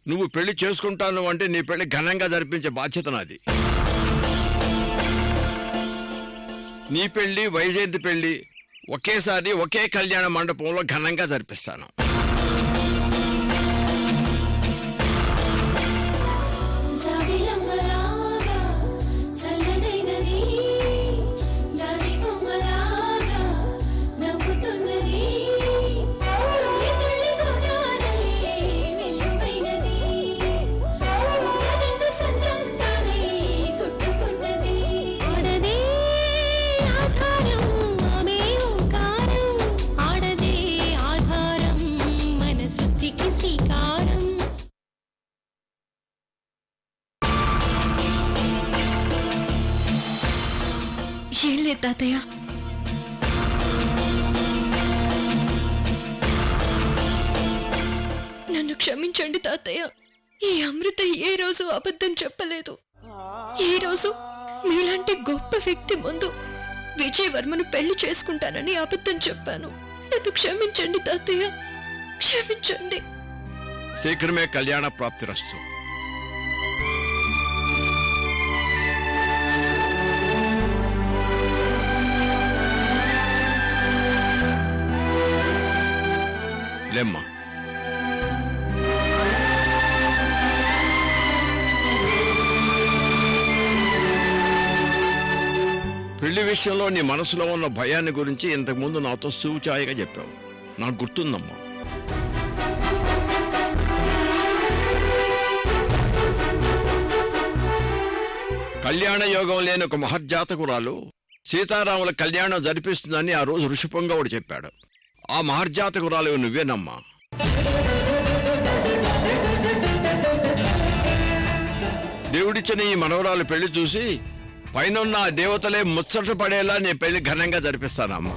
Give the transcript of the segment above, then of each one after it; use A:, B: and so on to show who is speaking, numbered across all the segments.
A: నువ్వు పెళ్లి చేసుకుంటాను అంటే నీ పెళ్లి ఘనంగా జరిపించే బాధ్యత నాది. నీ పెళ్లి వైజయంతి పెళ్లి ఒకేసారి ఒకే కళ్యాణ మండపంలో ఘనంగా జరిపిస్తాను.
B: ఏం లేదు తాతయ్య, నన్ను క్షమించండి తాతయ్య. ఈ అమృత ఏ రోజు అబద్ధం చెప్పలేదు. ఏ రోజు మీలాంటి గొప్ప వ్యక్తి ముందు విజయవర్మను పెళ్లి చేసుకుంటానని అబద్ధం చెప్పాను. నన్ను క్షమించండి తాతయ్య, క్షమించండి.
A: శీఘ్రమే కళ్యాణ ప్రాప్తి రస్తు. లేమ్మా, పెళ్లి విషయంలో నీ మనసులో ఉన్న భయాన్ని గురించి ఇంతకుముందు నాతో సూచాయిగా చెప్పావు. నాకు గుర్తుందమ్మా. కళ్యాణ యోగం లేని ఒక మహర్జాతకురాలు సీతారాముల కళ్యాణం జరిపిస్తుందని ఆ రోజు ఋషిపొంగవుడు చెప్పాడు. ఆ మహర్జాతకురాలు నువ్వేనమ్మా. దేవుడిచ్చిన ఈ మనవరాలు పెళ్లి చూసి పైనున్న ఆ దేవతలే ముచ్చట పడేలా నీ పెళ్లి ఘనంగా జరిపిస్తానమ్మా.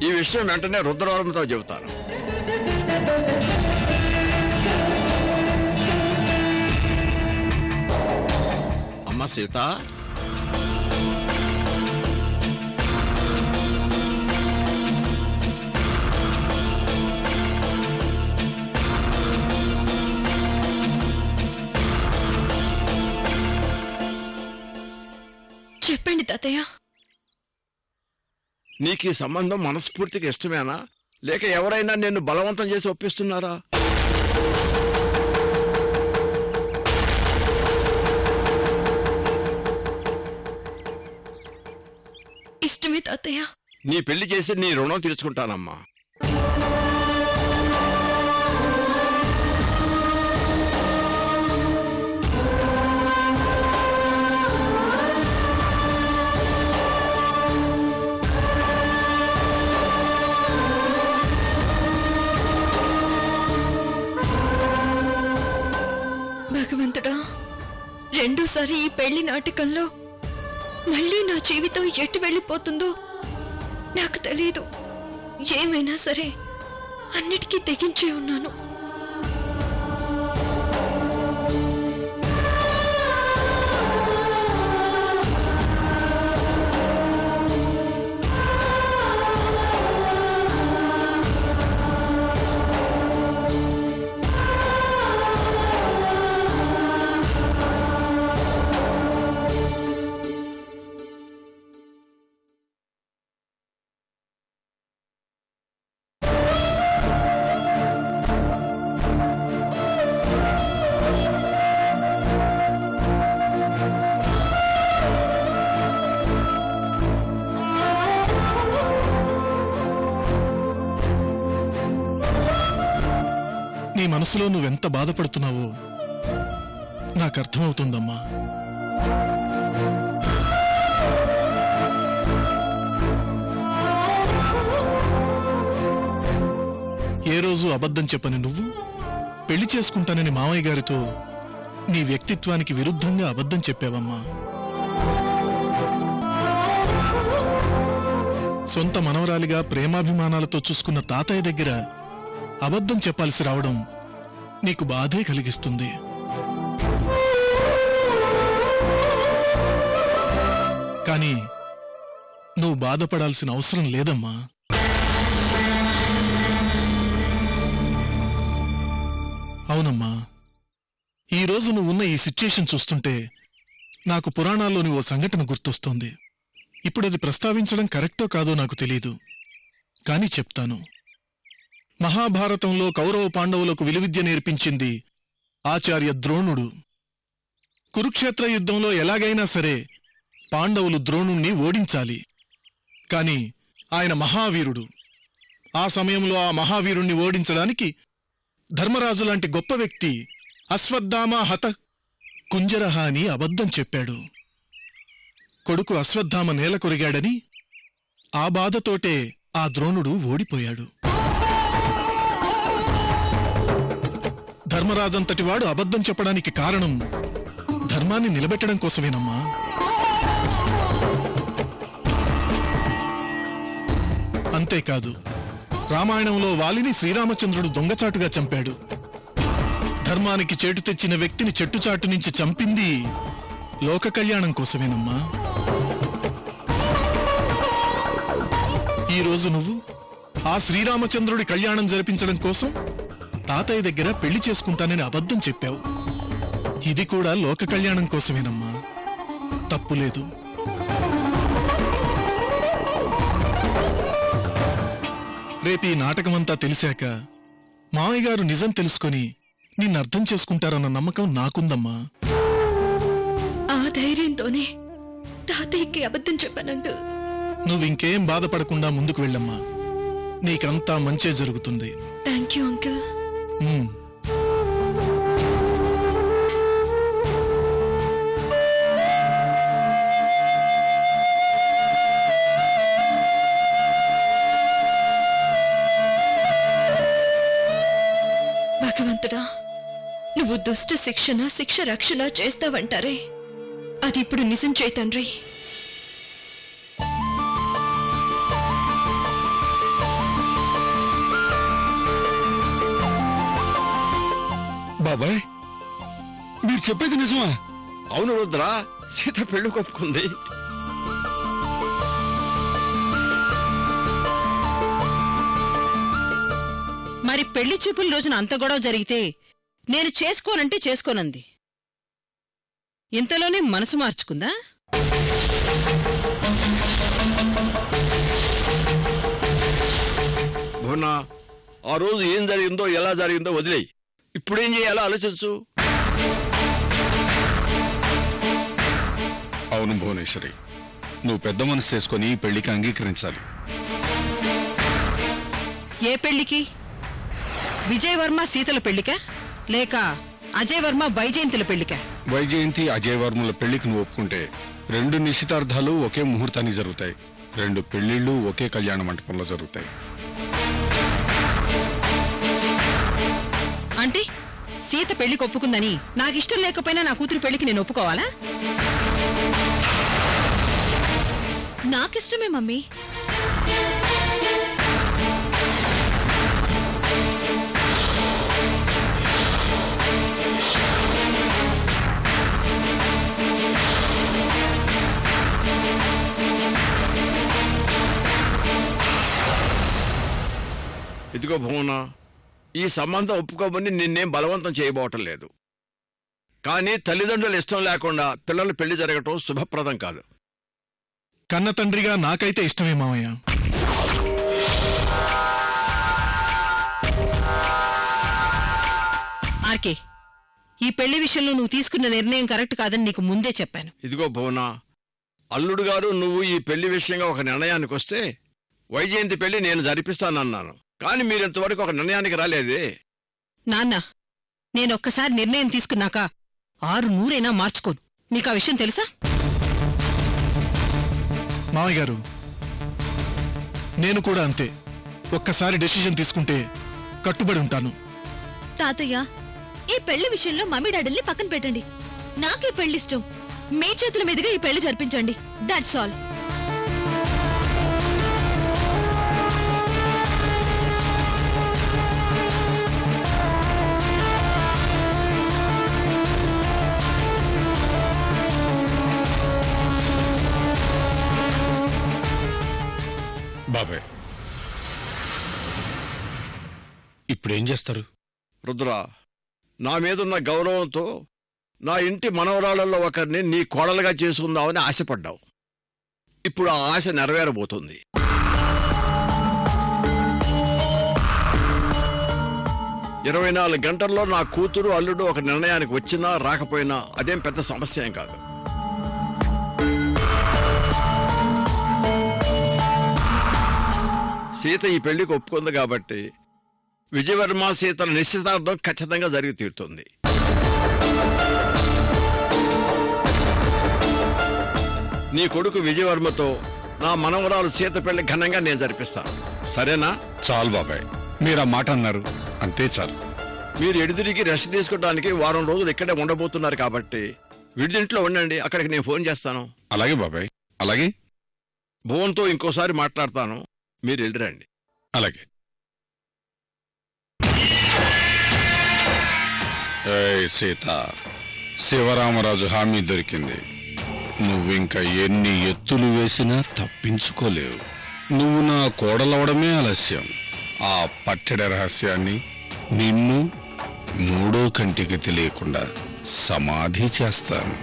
A: ఈ విషయం వెంటనే రుద్రవర్మతో చెబుతాను. అమ్మ సీత,
B: చెప్పండి తాతయ్య.
A: నీకు ఈ సంబంధం మనస్ఫూర్తిగా ఇష్టమేనా, లేక ఎవరైనా నిన్ను బలవంతం చేసి ఒప్పిస్తున్నారా?
B: ఇష్టమే తాతయ్య.
A: నీ పెళ్లి చేసి నీ రుణం తీర్చుకుంటానమ్మా.
B: భగవంతుడా, రెండోసారి ఈ పెళ్లి నాటకంలో మళ్ళీ నా జీవితం ఎటు వెళ్ళిపోతుందో నాకు తెలియదు. ఏమైనా సరే అన్నిటికీ తెగించే ఉన్నాను.
C: నీ మనసులో నువ్వెంత బాధపడుతున్నావో నాకు అర్థమవుతుందమ్మా. ఏ రోజు అబద్ధం చెప్పని నువ్వు పెళ్లి చేసుకుంటానని మామయ్య గారితో నీ వ్యక్తిత్వానికి విరుద్ధంగా అబద్ధం చెప్పావమ్మా. సొంత మనవరాలిగా ప్రేమాభిమానాలతో చూసుకున్న తాతయ్య దగ్గర అబద్ధం చెప్పాల్సి రావడం నీకు బాధే కలిగిస్తుంది. కానీ నువ్వు బాధపడాల్సిన అవసరం లేదమ్మా. అవునమ్మా, ఈరోజు నువ్వున్న ఈ సిచ్యుయేషన్ చూస్తుంటే నాకు పురాణాల్లోని ఓ సంఘటన గుర్తొస్తోంది. ఇప్పుడది ప్రస్తావించడం కరెక్టో కాదో నాకు తెలీదు, కాని చెప్తాను. మహాభారతంలో కౌరవ పాండవులకు విలువిద్య నేర్పించింది ఆచార్య ద్రోణుడు. కురుక్షేత్ర యుద్ధంలో ఎలాగైనా సరే పాండవులు ద్రోణుణ్ణి ఓడించాలి. కాని ఆయన మహావీరుడు. ఆ సమయంలో ఆ మహావీరుణ్ణి ఓడించడానికి ధర్మరాజులాంటి గొప్ప వ్యక్తి అశ్వత్థామ హత కుంజరహ అని అబద్ధం చెప్పాడు. కొడుకు అశ్వత్థామ నేల కొరిగాడని ఆ బాధతోటే ఆ ద్రోణుడు ఓడిపోయాడు. ధర్మరాజంతటివాడు అబద్ధం చెప్పడానికి కారణం ధర్మాన్ని నిలబెట్టడం కోసమేనమ్మా. అంతేకాదు, రామాయణంలో వాలిని శ్రీరామచంద్రుడు దొంగచాటుగా చంపాడు. ధర్మానికి చేటు తెచ్చిన వ్యక్తిని చెట్టుచాటు నుంచి చంపింది లోక కళ్యాణం కోసమేనమ్మా. ఈరోజు నువ్వు ఆ శ్రీరామచంద్రుడి కళ్యాణం జరిపించడం కోసం తాతయ్య దగ్గర పెళ్లి చేసుకుంటానని అబద్ధం చెప్పావు. ఇది కూడా లోక కళ్యాణం కోసమేనమ్మా, తప్పులేదు. రేపీ నాటకమంతా తెలిసాక మావయ్య గారు నిజం తెలుసుకొని నిన్నర్థం చేసుకుంటారన్న నమ్మకం నాకుందమ్మా.
B: ఆ ధైర్యంతోనే తాతయ్యకి అబద్ధం చెప్పాను అంకుల్.
C: నువ్వింకేం బాధపడకుండా ముందుకు వెళ్ళమ్మా. నీకంతా మంచే జరుగుతుంది.
B: Thank you uncle.
C: ఉమ్.
B: భగవంతుడా, నువ్వు దుష్ట శిక్షణ శిక్ష రక్షణ చేస్తావంటారే, అది ఇప్పుడు నిజం చేయి తండ్రి.
D: బాబాయ్, మీరు చెప్పేది నిజమా?
A: అవును రుద్ర, సీత పెళ్లి కొప్పుకుంది.
E: మరి పెళ్లి చూపుల రోజున అంత గొడవ జరిగితే నేను చేసుకోనంటే చేసుకోనంది. ఇంతలోనే మనసు మార్చుకుందా?
A: భువనా, ఆ రోజు ఏం జరిగిందో ఎలా జరిగిందో వదిలేయి. ఇప్పుడేం చేయాలో ఆలోచించు.
D: అవును భువనేశ్వరి, నువ్వు పెద్ద మనసు చేసుకుని ఈ పెళ్లికి అంగీకరించాలి.
E: ఏ పెళ్లికి? విజయవర్మ సీతల పెళ్లికా, లేక అజయ్ వర్మ వైజయంతుల పెళ్లికా?
D: వైజయంతి అజయ్ వర్మల పెళ్లికి నువ్వు ఒప్పుకుంటే 2 నిశ్చితార్థాలు ఒకే ముహూర్తానికి జరుగుతాయి. 2 పెళ్లిళ్ళు ఒకే కళ్యాణ మంటపంలో జరుగుతాయి.
E: అంటే సీత పెళ్లికి ఒప్పుకుందని నాకిష్టం లేకపోయినా నా కూతురు పెళ్లికి నేను ఒప్పుకోవాలా?
B: నాకిష్టమే మమ్మీ.
A: ఇదిగో భువన, ఈ సంబంధం ఒప్పుకోమని నిన్నేం బలవంతం చేయబోవటం లేదు. కానీ తల్లిదండ్రుల ఇష్టం లేకుండా పిల్లల పెళ్లి జరగటం శుభప్రదం కాదు.
C: కన్న తండ్రిగా నాకైతే ఇష్టమే మావయ్య.
E: ఆర్కే, ఈ పెళ్లి విషయంలో నువ్వు తీసుకున్న నిర్ణయం కరెక్ట్ కాదని నీకు ముందే చెప్పాను.
A: ఇదిగో భువన, అల్లుడు గారు నువ్వు ఈ పెళ్లి విషయంగా ఒక నిర్ణయానికి వస్తే వైజయంతి పెళ్లి నేను జరిపిస్తానన్నాను. కానీ మీరింతవరకు ఒక నిర్ణయానికి రాలేదే.
E: నాన్న, నేనొక్కసారి నిర్ణయం తీసుకున్నాక 600 మార్చుకోను. మీకు ఆ విషయం తెలుసా?
C: మావయ్య గారు, నేను కూడా అంతే. ఒక్కసారి డెసిషన్ తీసుకుంటే కట్టుబడి ఉంటాను.
B: తాతయ్య, ఈ పెళ్లి విషయంలో మమ్మీ డాడీల్ని పక్కన పెట్టండి. నాకే పెళ్లిష్టం. మీ చేతుల మీదుగా ఈ పెళ్లి జరిపించండి. That's all.
D: బాబాయ్ ఇప్పుడేం చేస్తారు?
A: రుద్ర, నా మీదున్న గౌరవంతో నా ఇంటి మనవరాళ్లలో ఒకరిని నీ కోడలుగా చేసుకుందామని ఆశపడ్డావు. ఇప్పుడు ఆ ఆశ నెరవేరబోతుంది. ఇరవై 24 గంటల్లో నా కూతురు అల్లుడు ఒక నిర్ణయానికి వచ్చినా రాకపోయినా అదేం పెద్ద సమస్య ఏం కాదు. సీత ఈ పెళ్లికి ఒప్పుకుంది కాబట్టి విజయవర్మ సీతల నిశ్చితార్థం ఖచ్చితంగా జరిగి తీరుతుంది. నీ కొడుకు విజయవర్మతో నా మనవరాలు సీత పెళ్లి ఘనంగా నేను జరిపిస్తాను. సరేనా?
D: చాలు బాబాయ్, మీరు ఆ మాట అన్నారు, అంతే చాలు.
A: మీరు ఎడిదిరిగి రెస్ట్ తీసుకోవడానికి వారం రోజులు ఇక్కడే ఉండబోతున్నారు కాబట్టి విడిదింట్లో ఉండండి. అక్కడికి నేను ఫోన్ చేస్తాను.
D: అలాగే బాబాయ్, అలాగే.
A: భువన్తో ఇంకోసారి మాట్లాడతాను, మీరు వెళ్ళిరండి.
D: అలాగే. ఏయ్ సీత, శివరామరాజు హామీ దొరికింది. నువ్వింకా ఎన్ని ఎత్తులు వేసినా తప్పించుకోలేవు. నువ్వు నా కోడలవడమే ఆలస్యం. ఆ పట్టెడ రహస్యాన్ని నిన్ను మూడో కంటికి తెలియకుండా సమాధి చేస్తాను.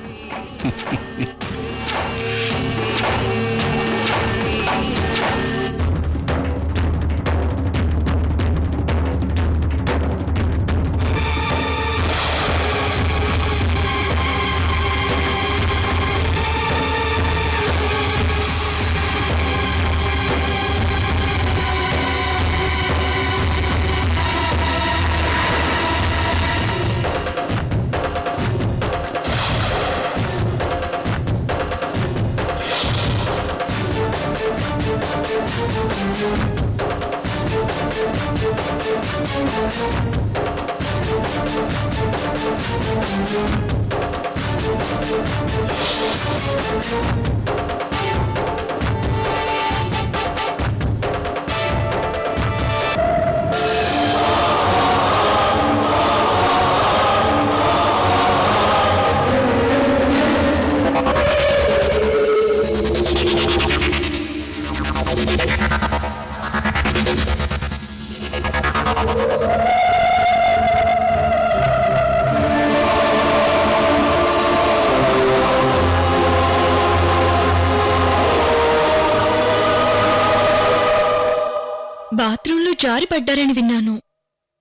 B: బాత్రూంలో జారి పడ్డారని విన్నాను.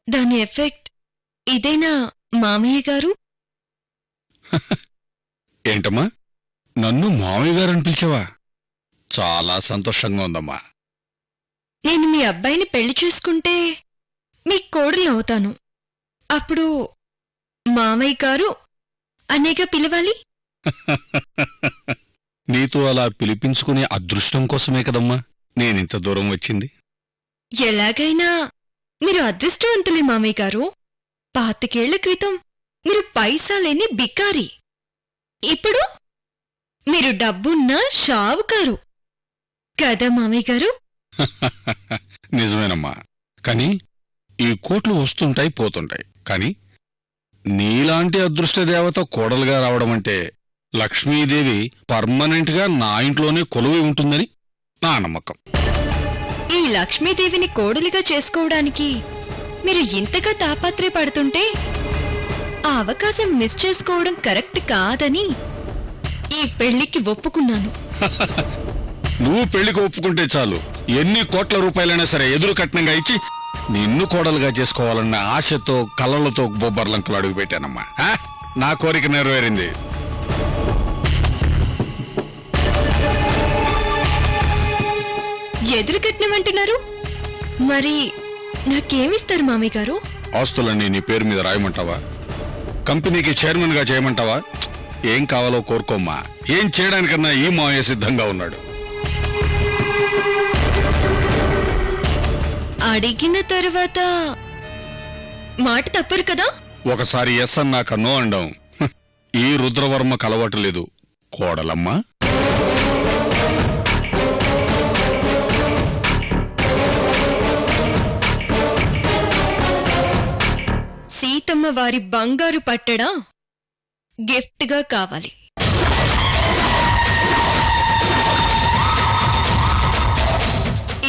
B: దాని ఎఫెక్ట్ ఇదేనా మామయ్య గారు?
D: ఏంటమ్మా, నన్ను మామయ్య గారని పిలిచావా? చాలా సంతోషంగా ఉందమ్మా.
B: నేను మీ అబ్బాయిని పెళ్లి చేసుకుంటే మీ కోడలు అవుతాను. అప్పుడు మామయ్య గారు అనేగా పిలవాలి.
D: నీతో అలా పిలిపించుకునే అదృష్టం కోసమే కదమ్మా నేనింత దూరం వచ్చింది.
B: ఎలాగైనా మీరు అదృష్టవంతులే మామయ్య గారు. 25 ఏళ్ల క్రితం మీరు పైసా లేని బికారి. ఇప్పుడు మీరు డబ్బున్న షావుకారు కదా మామయ్య గారు?
D: నిజమేనమ్మా, కానీ ఈ కోట్లు వస్తుంటాయి పోతుంటాయి. కానీ నీలాంటి అదృష్ట దేవత కోడలుగా రావడమంటే లక్ష్మీదేవి పర్మనెంట్గా నా ఇంట్లోనే కొలువై ఉంటుందని నా నమ్మకం.
B: ఈ లక్ష్మీదేవిని కోడలిగా చేసుకోవడానికి మీరు ఇంతగా తాపత్రయపడుతుంటే ఆ అవకాశం మిస్ చేసుకోవడం కరెక్ట్ కాదని ఈ పెళ్లికి ఒప్పుకున్నాను.
D: నువ్వు పెళ్లికి ఒప్పుకుంటే చాలు, ఎన్ని కోట్ల రూపాయలైనా సరే ఎదురు కట్నంగా ఇచ్చి నిన్ను కోడలుగా చేసుకోవాలన్న ఆశతో కళ్ళలతో బొబ్బర్లంకులు అడుగు పెట్టానమ్మా. నా కోరిక నెరవేరింది.
B: ఎదురు కట్నమంటున్నారు, మరి నాకేమిస్తారు మామయ్య గారు?
D: ఆస్తులన్నీ నీ పేరు మీద రాయమంటావా? కంపెనీకి చైర్మన్ గా చేయమంటావా? ఏం కావాలో కోరుకోమ్మా. ఏం చేయడానికన్నా ఈ మావయ్య సిద్ధంగా ఉన్నాడు.
B: అడిగిన తర్వాత మాట తప్పరు కదా?
D: ఒకసారి ఎస్ అన్నాక నో అండం ఈ రుద్రవర్మ కలవటు లేదు కోడలమ్మా.
B: సీతమ్మ వారి బంగారు పట్టడా గిఫ్ట్గా కావాలి.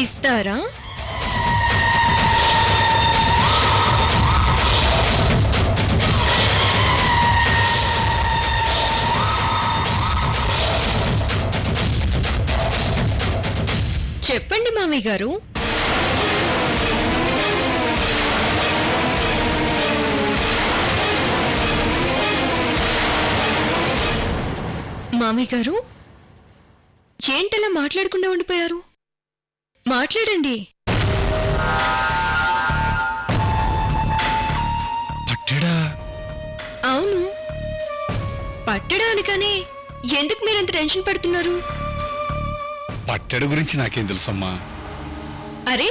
B: ఇస్తారా? చెప్పండి మామయ్య గారు. మామయ్య గారు ఏంటలా మాట్లాడకుండా ఉండిపోయారు? మాట్లాడండి.
D: పట్టెడా?
B: అవును, పట్టడానికనే ఎందుకు మీరంత టెన్షన్ పడుతున్నారు?
D: పట్టెడు గురించి నాకేం తెలుసమ్మా.
B: అరే,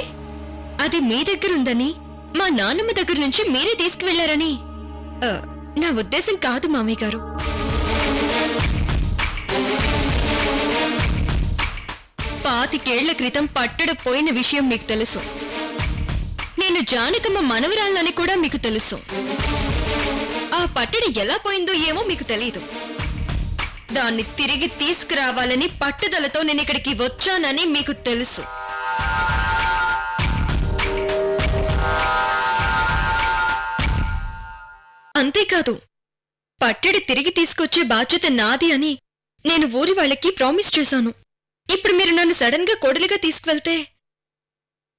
B: అది మీ దగ్గర ఉందని మా నాన్నమ్మ దగ్గర నుంచి మీరే తీసుకువెళ్లారని నా ఉద్దేశం కాదు మామయ్య గారు. పాతికేళ్ల క్రితం పట్టడ పోయిన విషయం మీకు తెలుసు. నేను జానకమ్మ మనవరాళ్ళని కూడా మీకు తెలుసు. ఆ పట్టడి ఎలా పోయిందో ఏమో మీకు తెలీదు. దాన్ని తిరిగి తీసుకురావాలని పట్టుదలతో నేను ఇక్కడికి వచ్చానని మీకు తెలుసు. అంతేకాదు, పట్టడి తిరిగి తీసుకొచ్చే బాధ్యత నాది అని నేను ఊరి వాళ్ళకి ప్రామిస్ చేశాను. ఇప్పుడు మీరు నన్ను సడన్ గా కోడలిగా తీసుకువెళ్తే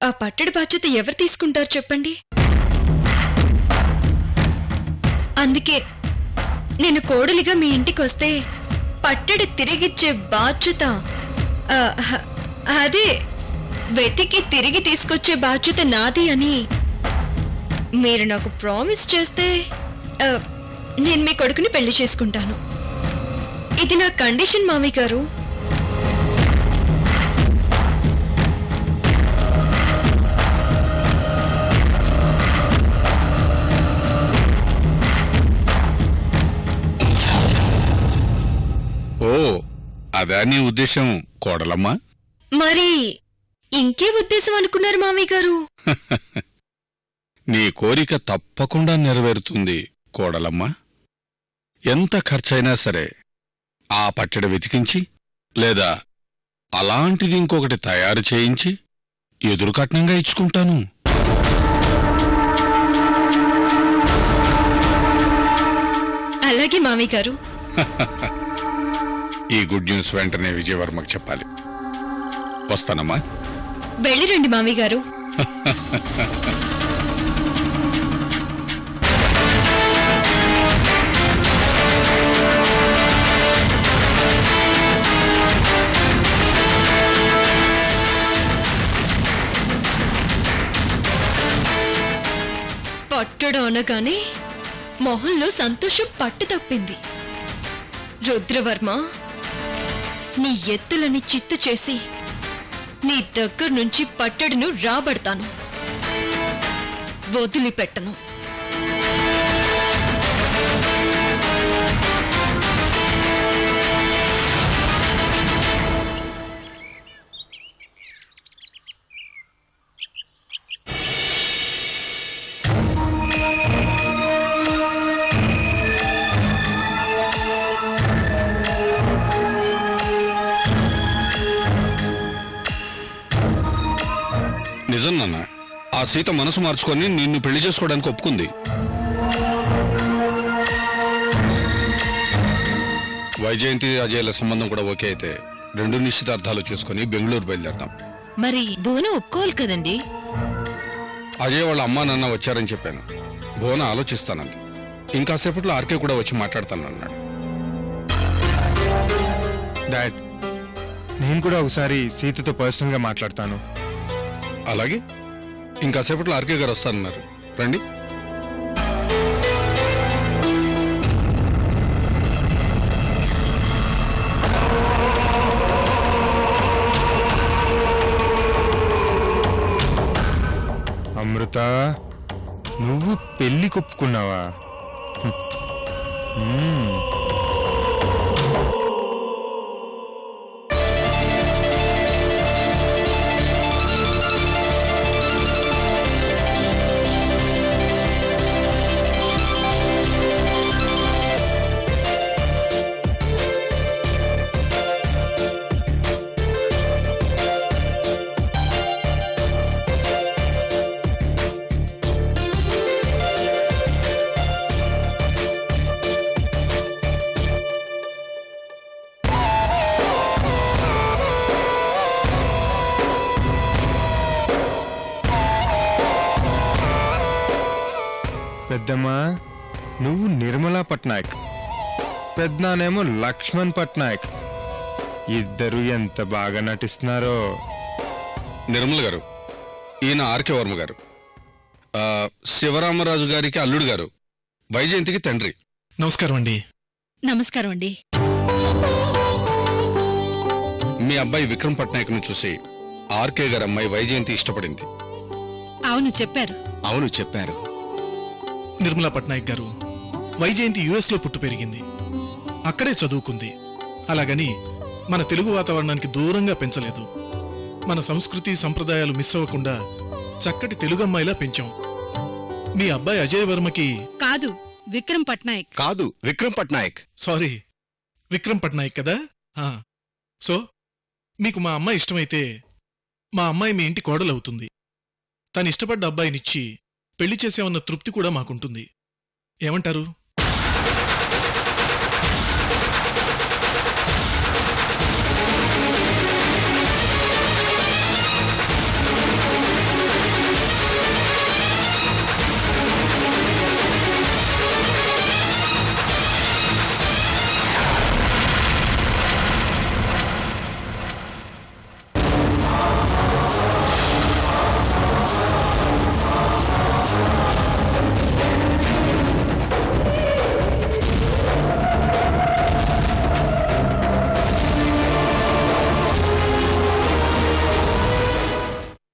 B: ఆ పట్టడి బాధ్యత ఎవరు తీసుకుంటారు చెప్పండి? అందుకే నేను కోడలిగా మీ ఇంటికి వస్తే పట్టడి తిరిగిచ్చే బాధ్యత, అదే వెతికి తిరిగి తీసుకొచ్చే బాధ్యత నాది అని మీరు నాకు ప్రామిస్ చేస్తే నేను మీ కొడుకుని పెళ్లి చేసుకుంటాను. ఇది నా కండిషన్ మామయ్య గారు.
D: ఓ, అదా నీ ఉద్దేశం కోడలమ్మా?
B: మరి ఇంకే ఉద్దేశం అనుకున్నారు మామయ్య గారు?
D: నీ కోరిక తప్పకుండా నెరవేరుతుంది కోడలమ్మా. ఎంత ఖర్చైనా సరే ఆ పట్టెడ వెతికించి లేదా అలాంటిది ఇంకొకటి తయారు చేయించి ఎదురుకట్నంగా ఇచ్చుకుంటాను.
B: అలాగే మామయ్య గారు.
D: ఈ గుడ్ న్యూస్ వెంటనే విజయవర్మకు చెప్పాలి. వస్తానమ్మా.
B: వెళ్ళిరండి మామయ్య గారు. పట్టడం అనగానే మొహంలో సంతోషం పట్టు తప్పింది. రుద్రవర్మ, నీ ఎత్తులని చిత్తు చేసి నీ దగ్గర నుంచి పట్టడును రాబడతాను, వదిలిపెట్టను.
D: నిజం నాన్న, ఆ సీత మనసు మార్చుకొని నిన్ను పెళ్లి చేసుకోవడానికి ఒప్పుకుంది. వైజయంతి అజయ్ల సంబంధం కూడా ఓకే అయితే 2 నిశ్చితార్థాలు చేసుకుని బెంగళూరు బయలుదేరతాం.
E: మరి బోనం ఒప్పుకోవాలి కదండి.
D: అజయ్ వాళ్ళ అమ్మా నాన్న వచ్చారని చెప్పాను. భువన ఆలోచిస్తానంది. ఇంకాసేపట్లో ఆర్కే కూడా వచ్చి మాట్లాడతానన్నాడు.
F: డాడ్, నేను కూడా ఒకసారి సీతతో పర్సనల్గా మాట్లాడతాను.
D: అలాగే, ఇంకాసేపట్లో ఆర్కే గారు వస్తానన్నారు. రండి.
F: అమృత, నువ్వు పెళ్లి కొప్పుకున్నావా? పెద్దమ్మా నువ్వు నిర్మలా పట్నాయక్, పెద్దనానేమో లక్ష్మణ్ పట్నాయక్. ఇద్దరు ఎంత బాగా నటిస్తున్నారో.
D: నిర్మల్ గారు, ఈయన ఆర్కే వర్మ గారు, శివరామరాజు గారికి అల్లుడు గారు, వైజయంతికి తండ్రి.
C: నమస్కారం అండి.
B: నమస్కారం అండి.
D: మీ అబ్బాయి విక్రమ్ పట్నాయక్ను చూసి ఆర్కే గారు అమ్మాయి వైజయంతి ఇష్టపడింది.
E: అవును చెప్పారు.
G: అవును చెప్పారు.
C: నిర్మలా పట్నాయక్ గారు, వైజయంతి యుఎస్ లో పుట్టు పెరిగింది, అక్కడే చదువుకుంది. అలాగని మన తెలుగు వాతావరణానికి దూరంగా పెంచలేదు. మన సంస్కృతి సంప్రదాయాలు మిస్ అవ్వకుండా చక్కటి తెలుగు అమ్మాయిలా పెంచాం. మీ అబ్బాయి అజయ్ వర్మకి
E: కాదు, విక్రమ్ పట్నాయక్.
G: కాదు, విక్రమ్ పట్నాయక్.
C: సారీ, విక్రమ్ పట్నాయక్ కదా. సో మీకు మా అమ్మాయి ఇష్టమైతే మా అమ్మాయి మీ ఇంటి కోడలవుతుంది. తను ఇష్టపడ్డ అబ్బాయినిచ్చి పెళ్లి చేసేవన్న తృప్తి కూడా మాకుంటుంది. ఏమంటారు?